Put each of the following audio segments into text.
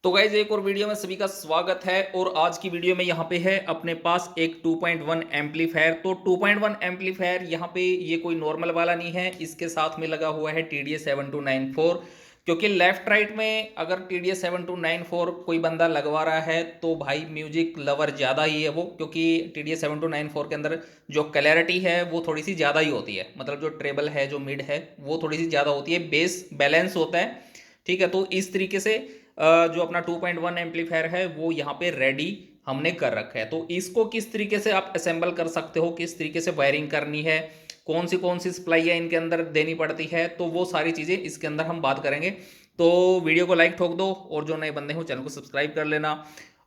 तो गाइज एक और वीडियो में सभी का स्वागत है। और आज की वीडियो में यहाँ पे है अपने पास एक 2.1 एम्पलीफायर। तो 2.1 एम्पलीफायर यहाँ पे ये कोई नॉर्मल वाला नहीं है, इसके साथ में लगा हुआ है TDS 7294। क्योंकि लेफ्ट राइट में अगर TDS 7294 कोई बंदा लगवा रहा है तो भाई म्यूजिक लवर ज़्यादा ही है वो, क्योंकि TDS 7294 के अंदर जो क्लैरिटी है वो थोड़ी सी ज़्यादा ही होती है। मतलब जो ट्रेबल है, जो मिड है, वो थोड़ी सी ज़्यादा होती है, बेस बैलेंस होता है। ठीक है, तो इस तरीके से जो अपना 2.1 एम्पलीफायर है वो यहाँ पे रेडी हमने कर रखा है। तो इसको किस तरीके से आप असेंबल कर सकते हो, किस तरीके से वायरिंग करनी है, कौन सी सप्लाइयाँ इनके अंदर देनी पड़ती है, तो वो सारी चीज़ें इसके अंदर हम बात करेंगे। तो वीडियो को लाइक ठोक दो और जो नए बंदे हो चैनल को सब्सक्राइब कर लेना।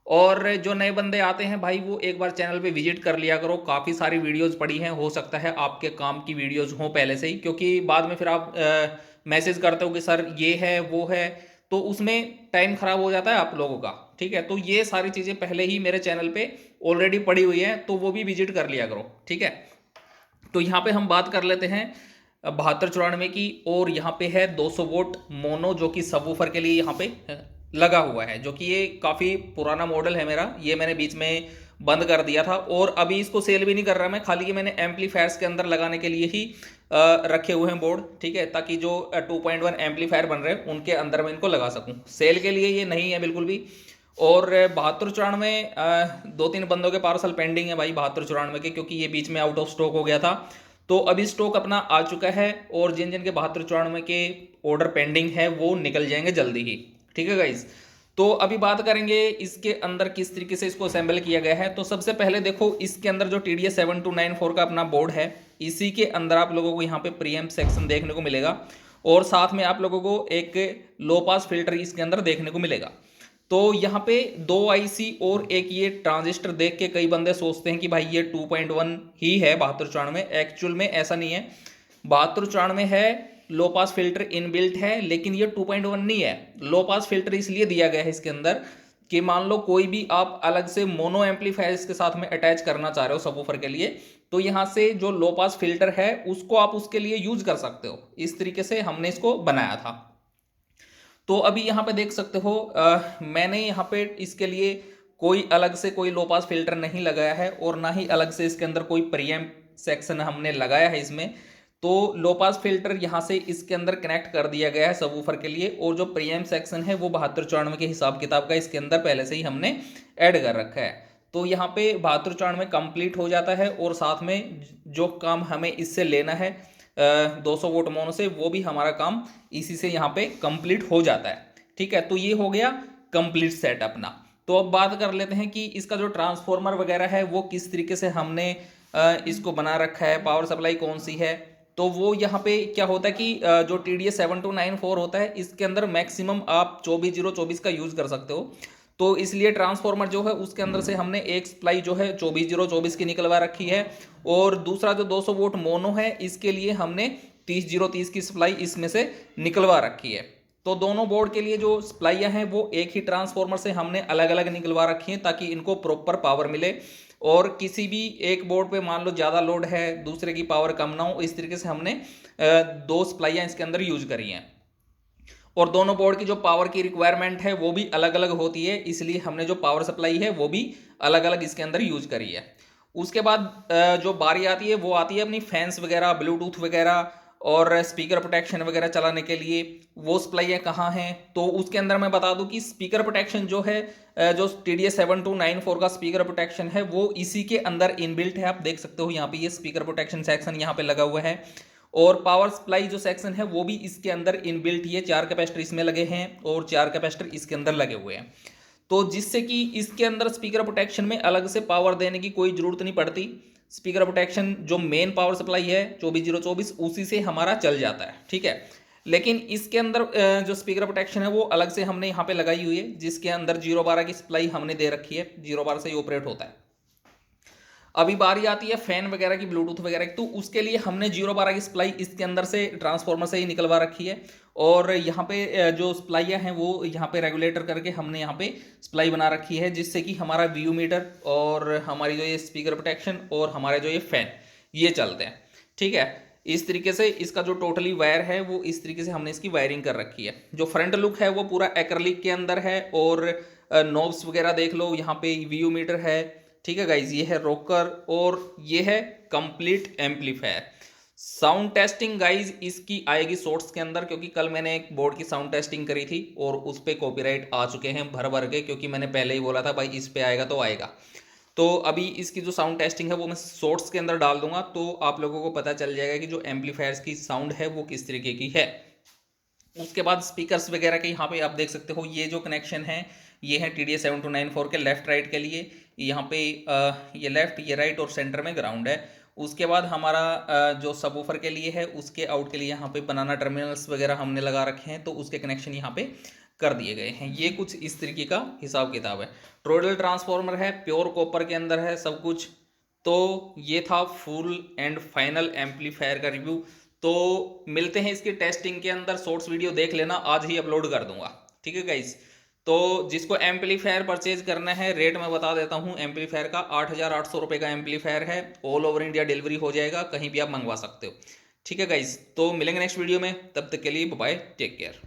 और जो नए बंदे आते हैं भाई वो एक बार चैनल पे विजिट कर लिया करो, काफ़ी सारी वीडियोस पड़ी हैं, हो सकता है आपके काम की वीडियोस हों पहले से ही, क्योंकि बाद में फिर आप मैसेज करते हो कि सर ये है वो है, तो उसमें टाइम खराब हो जाता है आप लोगों का। ठीक है, तो ये सारी चीज़ें पहले ही मेरे चैनल पे ऑलरेडी पड़ी हुई है, तो वो भी विजिट कर लिया करो। ठीक है, तो यहाँ पे हम बात कर लेते हैं 7294 की। और यहाँ पे है 200 वोट मोनो, जो कि सबवूफर के लिए यहाँ पे लगा हुआ है, जो कि ये काफ़ी पुराना मॉडल है मेरा, ये मैंने बीच में बंद कर दिया था और अभी इसको सेल भी नहीं कर रहा मैं, खाली ये मैंने एम्पलीफायर्स के अंदर लगाने के लिए ही रखे हुए हैं बोर्ड। ठीक है, ताकि जो 2.1 एम्पलीफायर बन रहे हैं उनके अंदर मैं इनको लगा सकूं, सेल के लिए ये नहीं है बिल्कुल भी। और 7294 दो तीन बंदों के पार्सल पेंडिंग है भाई 7294 के, क्योंकि ये बीच में आउट ऑफ स्टॉक हो गया था। तो अभी स्टॉक अपना आ चुका है और जिन जिन के 7294 के ऑर्डर पेंडिंग है वो निकल जाएंगे जल्दी ही। ठीक है गाइज, तो अभी बात करेंगे इसके अंदर किस तरीके से इसको असेंबल किया गया है। तो सबसे पहले देखो, इसके अंदर जो TDS 7294 का अपना बोर्ड है, इसी के अंदर आप लोगों को यहाँ पे प्रीएम्प सेक्शन देखने को मिलेगा और साथ में आप लोगों को एक लो पास फिल्टर इसके अंदर देखने को मिलेगा। तो यहाँ पे दो IC और एक ये ट्रांजिस्टर देख के कई बंदे सोचते हैं कि भाई ये 2.1 ही है 7294 में। एक्चुअल में ऐसा नहीं है, 7294 है, लो पास फिल्टर इनबिल्ट है, लेकिन ये 2.1 नहीं है। लो पास फिल्टर इसलिए दिया गया है इसके अंदर कि मान लो कोई भी आप अलग से मोनो एम्पलीफायर इसके साथ में अटैच करना चाह रहे हो सबवूफर के लिए, तो यहाँ से जो लो पास फिल्टर है उसको आप उसके लिए यूज कर सकते हो। इस तरीके से हमने इसको बनाया था। तो अभी यहाँ पे देख सकते हो मैंने यहाँ पे इसके लिए कोई अलग से कोई लो पास फिल्टर नहीं लगाया है और ना ही अलग से इसके अंदर कोई प्रीएम्प सेक्शन हमने लगाया है इसमें। तो लो पास फिल्टर यहाँ से इसके अंदर कनेक्ट कर दिया गया है सबवूफर के लिए, और जो प्रीएम्प सेक्शन है वो 7294 के हिसाब किताब का इसके अंदर पहले से ही हमने ऐड कर रखा है। तो यहाँ पे 7294 कंप्लीट हो जाता है और साथ में जो काम हमें इससे लेना है 200 वोट मोनो से, वो भी हमारा काम इसी से यहाँ पे कंप्लीट हो जाता है। ठीक है, तो ये हो गया कंप्लीट सेट अपना। तो अब बात कर लेते हैं कि इसका जो ट्रांसफॉर्मर वगैरह है वो किस तरीके से हमने इसको बना रखा है, पावर सप्लाई कौन सी है। तो वो यहाँ पे क्या होता है कि जो TDS 7294 होता है इसके अंदर मैक्सिमम आप 24024 का यूज कर सकते हो। तो इसलिए ट्रांसफॉर्मर जो है उसके अंदर से हमने एक सप्लाई जो है 24024 की निकलवा रखी है, और दूसरा जो 200 वोट मोनो है इसके लिए हमने 30030 की सप्लाई इसमें से निकलवा रखी है। तो दोनों बोर्ड के लिए जो सप्लाइयाँ हैं वो एक ही ट्रांसफॉर्मर से हमने अलग अलग निकलवा रखी हैं, ताकि इनको प्रॉपर पावर मिले। और किसी भी एक बोर्ड पे मान लो ज़्यादा लोड है, दूसरे की पावर कम ना हो, इस तरीके से हमने दो सप्लाइयाँ इसके अंदर यूज करी हैं। और दोनों बोर्ड की जो पावर की रिक्वायरमेंट है वो भी अलग अलग होती है, इसलिए हमने जो पावर सप्लाई है वो भी अलग अलग इसके अंदर यूज करी है। उसके बाद जो बारी आती है वो आती है अपनी फैंस वगैरह, ब्लूटूथ वगैरह और स्पीकर प्रोटेक्शन वगैरह चलाने के लिए। वो सप्लाइयाँ कहाँ हैं, तो उसके अंदर मैं बता दूं कि स्पीकर प्रोटेक्शन जो है जो TDS 7294 का स्पीकर प्रोटेक्शन है वो इसी के अंदर इनबिल्ट है। आप देख सकते हो यहाँ पे ये स्पीकर प्रोटेक्शन सेक्शन यहाँ पे लगा हुआ है, और पावर सप्लाई जो सेक्शन है वो भी इसके अंदर इनबिल्ट ही है। 4 कैपेसिटर इसमें लगे हैं और 4 कैपेसिटर इसके अंदर लगे हुए हैं, तो जिससे कि इसके अंदर स्पीकर प्रोटेक्शन में अलग से पावर देने की कोई जरूरत नहीं पड़ती। स्पीकर प्रोटेक्शन जो मेन पावर सप्लाई है 24024 उसी से हमारा चल जाता है। ठीक है, लेकिन इसके अंदर जो स्पीकर प्रोटेक्शन है वो अलग से हमने यहाँ पे लगाई हुई है, जिसके अंदर 012 की सप्लाई हमने दे रखी है, 012 से ही ऑपरेट होता है। अभी बारी आती है फैन वगैरह की, ब्लूटूथ वगैरह की, तो उसके लिए हमने 012 की सप्लाई इसके अंदर से ट्रांसफॉर्मर से ही निकलवा रखी है। और यहाँ पे जो सप्लाइयाँ हैं वो यहाँ पे रेगुलेटर करके हमने यहाँ पे सप्लाई बना रखी है, जिससे कि हमारा व्यू मीटर और हमारी जो ये स्पीकर प्रोटेक्शन और हमारे जो ये फैन ये चलते हैं। ठीक है, इस तरीके से इसका जो टोटली वायर है वो इस तरीके से हमने इसकी वायरिंग कर रखी है। जो फ्रंट लुक है वो पूरा एक्रेलिक के अंदर है और नॉब्स वगैरह देख लो, यहाँ पे व्यू मीटर है, ठीक है गाइज, ये है रोकर और ये है complete amplifier. Sound testing guys इसकी आएगी शॉर्ट्स के अंदर, क्योंकि कल मैंने एक बोर्ड की साउंड टेस्टिंग करी थी और उस पर कॉपीराइट आ चुके हैं भर भर के, क्योंकि मैंने पहले ही बोला था भाई इस पे आएगा तो आएगा। तो अभी इसकी जो साउंड टेस्टिंग है वो मैं शॉर्ट्स के अंदर डाल दूंगा, तो आप लोगों को पता चल जाएगा कि जो एम्पलीफायर्स की साउंड है वो किस तरीके की है। उसके बाद स्पीकर्स वगैरह के यहाँ पे आप देख सकते हो, ये जो कनेक्शन है ये है TDS 7294 के लेफ्ट राइट के लिए। यहाँ पे ये लेफ्ट, ये राइट और सेंटर में ग्राउंड है। उसके बाद हमारा जो सबवूफर के लिए है उसके आउट के लिए यहाँ पे बनाना टर्मिनल्स वगैरह हमने लगा रखे हैं, तो उसके कनेक्शन यहाँ पे कर दिए गए हैं। ये कुछ इस तरीके का हिसाब किताब है। टोरॉइडल ट्रांसफार्मर है, प्योर कॉपर के अंदर है सब कुछ। तो ये था फुल एंड फाइनल एम्पलीफायर का रिव्यू। तो मिलते हैं इसकी टेस्टिंग के अंदर, शॉर्ट्स वीडियो देख लेना, आज ही अपलोड कर दूंगा, ठीक है गाइज। तो जिसको एम्पलीफायर परचेज करना है, रेट मैं बता देता हूँ एम्पलीफायर का, 8,800 रुपये का एम्पलीफायर है। ऑल ओवर इंडिया डिलीवरी हो जाएगा, कहीं भी आप मंगवा सकते हो, ठीक है गाइज। तो मिलेंगे नेक्स्ट वीडियो में, तब तक के लिए बाय, टेक केयर।